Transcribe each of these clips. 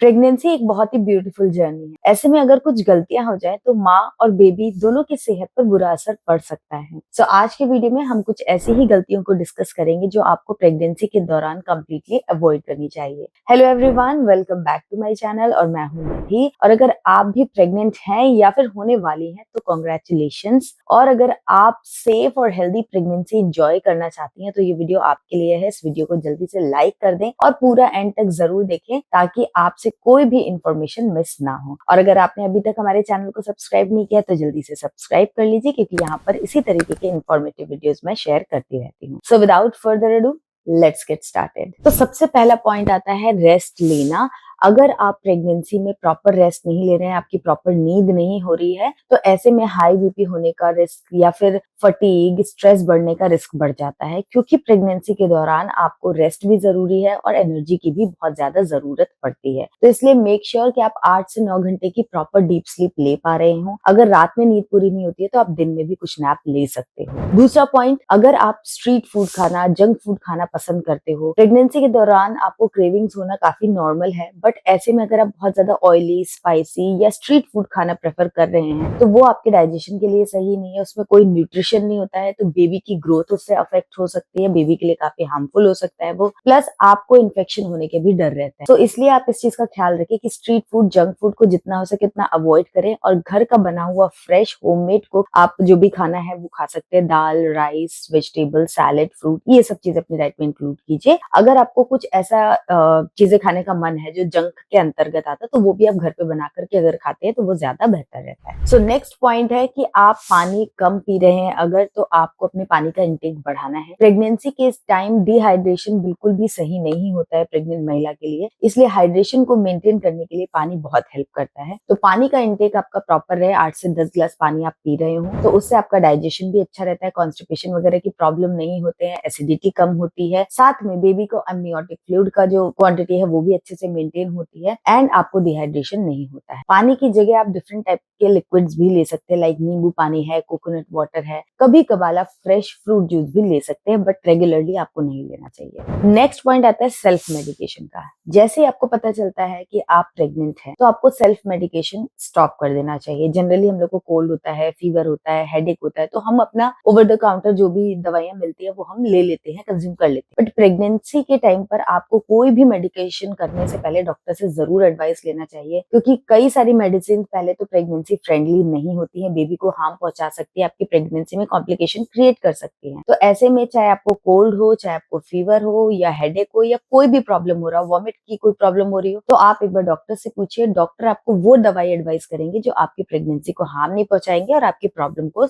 Pregnancy एक बहुत ही beautiful journey है। ऐसे में अगर कुछ गलतियां हो जाए तो माँ और बेबी दोनों की सेहत पर बुरा असर पड़ सकता है। आज के वीडियो में हम कुछ ऐसी ही गलतियों को डिस्कस करेंगे जो आपको प्रेगनेंसी के दौरान कम्प्लीटली अवॉइड करनी चाहिए। Hello everyone, welcome back to my channel और मैं हूँ निधि। और अगर आप भी प्रेग्नेंट हैं या फिर होने वाली हैं तो कॉन्ग्रेचुलेशंस। और अगर आप सेफ और हेल्दी प्रेगनेंसी एंजॉय करना चाहती हैं तो ये वीडियो आपके लिए है। इस वीडियो को जल्दी से लाइक कर दें और पूरा एंड तक जरूर देखें ताकि आपसे कोई भी इंफॉर्मेशन मिस ना हो। और अगर आपने अभी तक हमारे चैनल को सब्सक्राइब नहीं किया तो जल्दी से सब्सक्राइब कर लीजिए, क्योंकि यहाँ पर इसी तरीके के इंफॉर्मेटिव वीडियोस मैं शेयर करती रहती हूँ। So without further ado, let's get started. तो सबसे पहला पॉइंट आता है रेस्ट लेना। अगर आप प्रेगनेंसी में प्रॉपर रेस्ट नहीं ले रहे हैं, आपकी प्रॉपर नींद नहीं हो रही है, तो ऐसे में हाई बीपी होने का रिस्क या फिर फटीग, स्ट्रेस बढ़ने का रिस्क बढ़ जाता है, क्योंकि प्रेगनेंसी के दौरान आपको रेस्ट भी जरूरी है और एनर्जी की भी बहुत ज्यादा जरूरत पड़ती है। तो इसलिए मेक श्योर कि आप 8 से 9 घंटे की प्रॉपर डीप स्लीप ले पा रहे हो। अगर रात में नींद पूरी नहीं होती है तो आप दिन में भी कुछ नैप ले सकते हो। दूसरा पॉइंट, अगर आप स्ट्रीट फूड खाना, जंक फूड खाना पसंद करते हो, प्रेगनेंसी के दौरान आपको क्रेविंग्स होना काफी नॉर्मल है, बट ऐसे में अगर आप बहुत ज्यादा ऑयली, स्पाइसी या स्ट्रीट फूड खाना प्रेफर कर रहे हैं तो वो आपके डाइजेशन के लिए सही नहीं है। उसमें कोई न्यूट्रिशन नहीं होता है, तो बेबी की ग्रोथ उससे अफेक्ट हो सकती है, बेबी के लिए काफी हार्मफुल हो सकता है वो। प्लस आपको इन्फेक्शन होने के भी डर रहते हैं। तो इसलिए आप इस चीज का ख्याल रखें कि स्ट्रीट फूड, जंक फूड को जितना हो सके उतना अवॉइड करें और घर का बना हुआ फ्रेश होममेड को आप जो भी खाना है वो खा सकते हैं। दाल, राइस, वेजिटेबल, सैलेड, फ्रूट, ये सब चीजें अपनी डाइट में इंक्लूड कीजिए। अगर आपको कुछ ऐसा चीजें खाने का मन है जो जंक के अंतर्गत आता है तो वो भी आप घर पे बना करके अगर खाते हैं तो वो ज्यादा बेहतर रहता है। सो नेक्स्ट पॉइंट है कि आप पानी कम पी रहे हैं अगर, तो आपको अपने पानी का इंटेक बढ़ाना है। प्रेगनेंसी के इस टाइम डिहाइड्रेशन बिल्कुल भी सही नहीं होता है प्रेग्नेंट महिला के लिए, इसलिए हाइड्रेशन को मेंटेन करने के लिए पानी बहुत हेल्प करता है। तो पानी का इंटेक आपका प्रॉपर रहे, 8 से 10 ग्लास पानी आप पी रहे हो तो उससे आपका डाइजेशन भी अच्छा रहता है, कॉन्स्टिपेशन वगैरह की प्रॉब्लम नहीं होते हैं, एसिडिटी कम होती है, साथ में बेबी को अमनियोटिक फ्लूइड का जो क्वांटिटी है वो भी अच्छे से मेंटेन होती है एंड आपको डिहाइड्रेशन नहीं होता है। पानी की जगह आप डिफरेंट टाइप के लिक्विड्स भी ले सकते हैं, लाइक नींबू पानी है, कोकोनट वाटर है, कभी कभार आप फ्रेश फ्रूट जूस भी ले सकते हैं, बट रेगुलरली आपको नहीं लेना चाहिए। नेक्स्ट पॉइंट आता है सेल्फ मेडिकेशन का। जैसे ही आपको पता चलता है कि आप प्रेग्नेंट हैं तो आपको सेल्फ मेडिकेशन स्टॉप कर देना चाहिए। जनरली हम लोग को कोल्ड होता है, फीवर होता है, हेडेक होता है, तो हम अपना ओवर द काउंटर जो भी दवाइयां मिलती है वो हम ले लेते हैं, कंज्यूम कर लेते हैं। बट प्रेगनेंसी के टाइम पर आपको कोई भी मेडिकेशन करने से पहले डॉक्टर से जरूर एडवाइस लेना चाहिए, क्योंकि कई सारी मेडिसिन पहले तो प्रेगनेंसी फ्रेंडली नहीं होती है, बेबी को हार्म पहुंचा सकती है, आपकी प्रेगनेंसी में कॉम्प्लिकेशन क्रिएट कर सकती है। तो ऐसे में चाहे आपको कोल्ड हो, चाहे आपको फीवर हो या हेडेक हो या कोई भी प्रॉब्लम हो रहा हो, वॉमिट की कोई प्रॉब्लम हो रही हो, तो आप एक बार डॉक्टर से पूछिए। डॉक्टर आपको वो दवाई एडवाइस करेंगे जो आपकी प्रेगनेंसी को हार्म नहीं पहुंचाएंगे और आपकी प्रॉब्लम को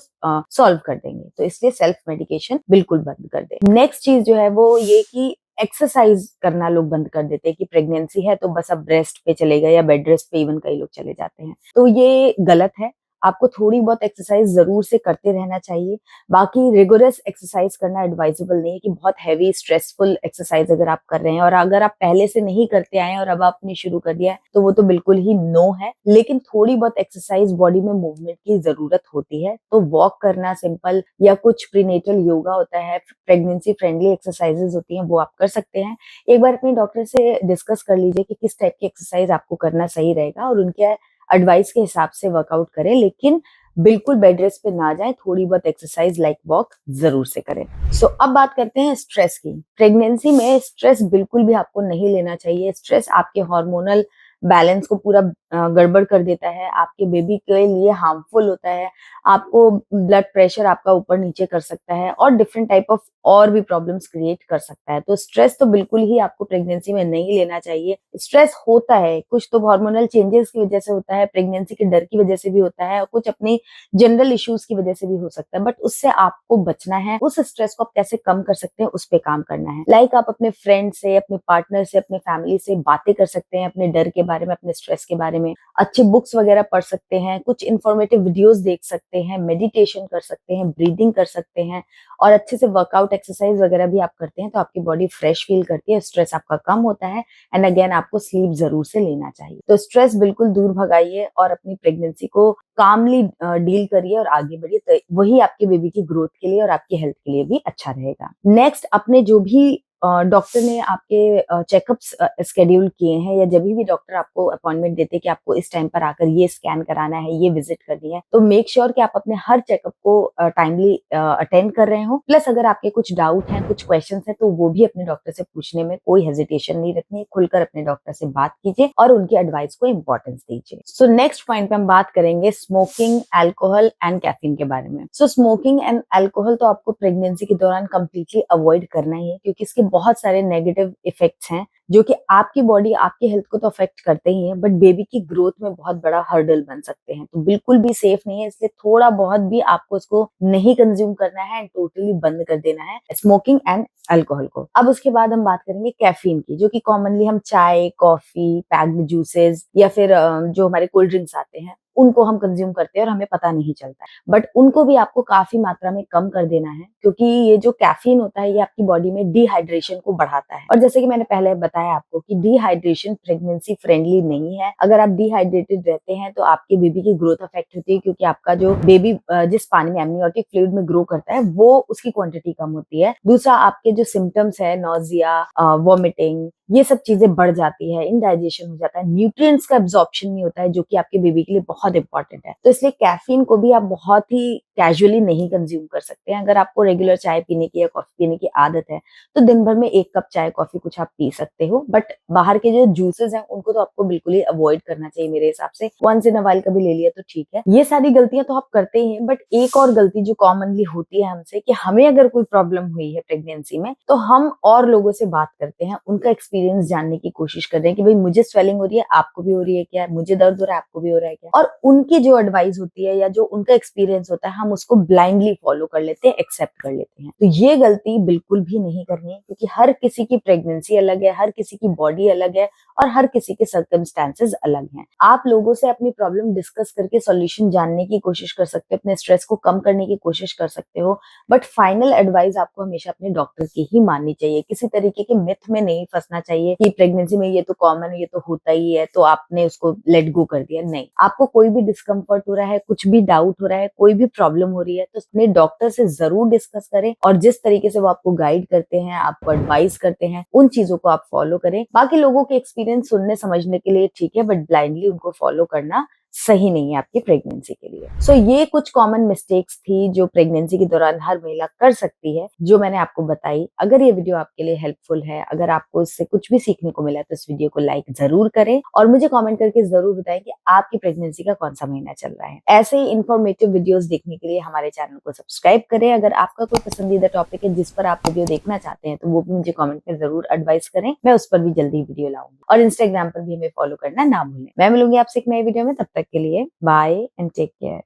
सॉल्व कर देंगे। तो इसलिए सेल्फ मेडिकेशन बिल्कुल बंद कर दे। नेक्स्ट चीज जो है वो ये कि एक्सरसाइज करना लोग बंद कर देते हैं कि प्रेगनेंसी है तो बस अब रेस्ट पे चले गए या बेड रेस्ट पे इवन कई लोग चले जाते हैं, तो ये गलत है। आपको थोड़ी बहुत एक्सरसाइज जरूर से करते रहना चाहिए। बाकी रिगोरस एक्सरसाइज करना एडवाइजेबल नहीं है कि बहुत हैवी स्ट्रेसफुल एक्सरसाइज अगर आप कर रहे हैं और अगर आप पहले से नहीं करते आए और अब आपने शुरू कर दिया है तो वो तो बिल्कुल ही नो है। लेकिन थोड़ी बहुत एक्सरसाइज, बॉडी में मूवमेंट की जरूरत होती है, तो वॉक करना सिंपल या कुछ प्रीनेटल योगा होता है, प्रेगनेंसी फ्रेंडली एक्सरसाइजेज होती हैं, वो आप कर सकते हैं। एक बार अपने डॉक्टर से डिस्कस कर लीजिए कि किस टाइप की एक्सरसाइज आपको करना सही रहेगा और उनके एडवाइस के हिसाब से वर्कआउट करें, लेकिन बिल्कुल बेड रेस्ट पे ना जाएं। थोड़ी बहुत एक्सरसाइज लाइक वॉक जरूर से करें। अब बात करते हैं स्ट्रेस की। प्रेगनेंसी में स्ट्रेस बिल्कुल भी आपको नहीं लेना चाहिए। स्ट्रेस आपके हार्मोनल बैलेंस को पूरा गड़बड़ कर देता है, आपके बेबी के लिए हार्मफुल होता है, आपको ब्लड प्रेशर आपका ऊपर नीचे कर सकता है और डिफरेंट टाइप ऑफ और भी प्रॉब्लम्स क्रिएट कर सकता है। तो स्ट्रेस तो बिल्कुल ही आपको प्रेगनेंसी में नहीं लेना चाहिए। स्ट्रेस होता है, कुछ तो हार्मोनल चेंजेस की वजह से होता है, प्रेगनेंसी के डर की वजह से भी होता है और कुछ अपनी जनरल इश्यूज की वजह से भी हो सकता है, बट उससे आपको बचना है। उस स्ट्रेस को आप कैसे कम कर सकते हैं उस पे काम करना है। लाइक आप अपने फ्रेंड से, अपने पार्टनर से, अपने फैमिली से बातें कर सकते हैं अपने डर के बारे में, अपने स्ट्रेस के बारे में, अच्छे बुक्स वगैरह पढ़ सकते हैं, कुछ इन्फॉर्मेटिव वीडियोस देख सकते हैं, मेडिटेशन कर सकते हैं, ब्रीदिंग कर सकते हैं और अच्छे से वर्कआउट, एक्सरसाइज वगैरह भी आप करते हैं तो आपकी बॉडी फ्रेश फील करती है, स्ट्रेस आपका कम होता है एंड अगेन आपको स्लीप जरूर से लेना चाहिए। तो स्ट्रेस बिल्कुल दूर भगाइए और अपनी प्रेगनेंसी को कामली डील करिए और आगे बढ़िए, तो वही आपके बेबी की ग्रोथ के लिए और आपकी हेल्थ के लिए भी अच्छा रहेगा। नेक्स्ट, अपने जो भी डॉक्टर ने आपके चेकअप्स शेड्यूल किए हैं या जब भी डॉक्टर आपको अपॉइंटमेंट देते हैं कि आपको इस टाइम पर आकर ये स्कैन कराना है, ये विजिट करनी है, तो मेक श्योर कि आप अपने हर चेकअप को टाइमली अटेंड कर रहे हो। प्लस अगर आपके कुछ डाउट हैं, कुछ क्वेश्चंस हैं, तो वो भी अपने डॉक्टर से पूछने में कोई हेजिटेशन नहीं रखनी है। खुलकर अपने डॉक्टर से बात कीजिए और उनकी एडवाइस को इंपॉर्टेंस दीजिए। सो नेक्स्ट पॉइंट पे हम बात करेंगे स्मोकिंग, अल्कोहल एंड कैफीन के बारे में। सो स्मोकिंग एंड अल्कोहल तो आपको प्रेगनेंसी के दौरान कंप्लीटली अवॉइड करना ही है, क्योंकि इसके बहुत सारे नेगेटिव इफेक्ट्स हैं जो कि आपकी बॉडी, आपकी हेल्थ को तो अफेक्ट करते ही हैं, बट बेबी की ग्रोथ में बहुत बड़ा हर्डल बन सकते हैं। तो बिल्कुल भी सेफ नहीं है, इसलिए थोड़ा बहुत भी आपको इसको नहीं कंज्यूम करना है एंड टोटली बंद कर देना है स्मोकिंग एंड अल्कोहल को। अब उसके बाद हम बात करेंगे कैफीन की, जो कि कॉमनली हम चाय, कॉफी, पैक्ड जूसेस या फिर जो हमारे कोल्ड ड्रिंक्स आते हैं उनको हम कंज्यूम करते हैं और हमें पता नहीं चलता है। बट उनको भी आपको काफी मात्रा में कम कर देना है, क्योंकि ये जो कैफीन होता है ये आपकी बॉडी में डिहाइड्रेशन को बढ़ाता है। और जैसे कि मैंने पहले बताया आपको कि डिहाइड्रेशन प्रेगनेंसी फ्रेंडली नहीं है। अगर आप डिहाइड्रेटेड रहते हैं तो आपके बेबी की ग्रोथ अफेक्ट होती है, क्योंकि आपका जो बेबी जिस पानी में, एमनियोटिक फ्लूइड में ग्रो करता है, वो उसकी क्वांटिटी कम होती है। दूसरा, आपके जो सिम्टम्स है, नोजिया, वॉमिटिंग, ये सब चीजें बढ़ जाती है, इनडाइजेशन हो जाता है, न्यूट्रिएंट्स का एब्जॉर्प्शन नहीं होता है, जो कि आपके बेबी के लिए बहुत इंपॉर्टेंट है। तो इसलिए कैफीन को भी आप बहुत ही कैजुअली नहीं कंज्यूम कर सकते हैं। अगर आपको रेगुलर चाय पीने की या कॉफी पीने की आदत है तो दिन भर में 1 कप चाय कॉफी कुछ आप पी सकते हो, बट बाहर के जो जूसेस हैं उनको तो आपको बिल्कुल ही अवॉइड करना चाहिए मेरे हिसाब से। वंस इन अ व्हाइल कभी ले लिया तो ठीक है। ये सारी गलतियां तो आप करते ही हैं, बट एक और गलती जो कॉमनली होती है हमसे, कि हमें अगर कोई प्रॉब्लम हुई है प्रेगनेंसी में तो हम और लोगों से बात करते हैं, उनका एक्सपीरियंस जानने की कोशिश कर रहे हैं कि भाई मुझे स्वेलिंग हो रही है, आपको भी हो रही है क्या, मुझे दर्द हो रहा है, आपको भी हो रहा है क्या, और उनकी जो एडवाइस होती है या जो उनका एक्सपीरियंस होता है हम उसको ब्लाइंडली फॉलो कर लेते हैं, एक्सेप्ट कर लेते हैं। तो ये गलती बिल्कुल भी नहीं करनी है, क्योंकि हर किसी की प्रेगनेंसी अलग है, हर किसी की बॉडी अलग है और हर किसी के सर्कमस्टेंसेस अलग हैं। आप लोगों से अपनी प्रॉब्लम डिस्कस करके सॉल्यूशन जानने की कोशिश कर सकते हो, अपने स्ट्रेस को कम करने की कोशिश कर सकते हो, बट फाइनल एडवाइस आपको हमेशा अपने डॉक्टर की ही माननी चाहिए। किसी तरीके के मिथ में नहीं फंसना चाहिए कि प्रेगनेंसी में ये तो कॉमन है, ये तो होता ही है, तो आपने उसको लेट गो कर दिया। नहीं, आपको कोई भी डिस्कम्फर्ट हो रहा है, कुछ भी डाउट हो रहा है, कोई भी प्रॉब्लम हो रही है, तो अपने डॉक्टर से जरूर डिस्कस करें और जिस तरीके से वो आपको गाइड करते हैं, आपको एडवाइस करते हैं, उन चीजों को आप फॉलो करें। बाकी लोगों के एक्सपीरियंस सुनने समझने के लिए ठीक है, बट ब्लाइंडली उनको फॉलो करना सही नहीं है आपकी प्रेगनेंसी के लिए। सो ये कुछ कॉमन मिस्टेक्स थी जो प्रेगनेंसी के दौरान हर महिला कर सकती है, जो मैंने आपको बताई। अगर ये वीडियो आपके लिए हेल्पफुल है, अगर आपको इससे कुछ भी सीखने को मिला, तो इस वीडियो को लाइक जरूर करें और मुझे कमेंट करके जरूर बताएं कि आपकी प्रेगनेंसी का कौन सा महीना चल रहा है। ऐसे ही इन्फॉर्मेटिव वीडियोस देखने के लिए हमारे चैनल को सब्सक्राइब करें। अगर आपका कोई पसंदीदा टॉपिक है जिस पर आप वीडियो देखना चाहते हैं, तो वो भी मुझे कमेंट में जरूर एडवाइस करें, मैं उस पर भी जल्दी वीडियो लाऊंगी। और इंस्टाग्राम पर भी हमें फॉलो करना ना भूलें। मैं मिलूंगी आपसे एक नई वीडियो में, तब तक के लिए बाय एंड टेक केयर।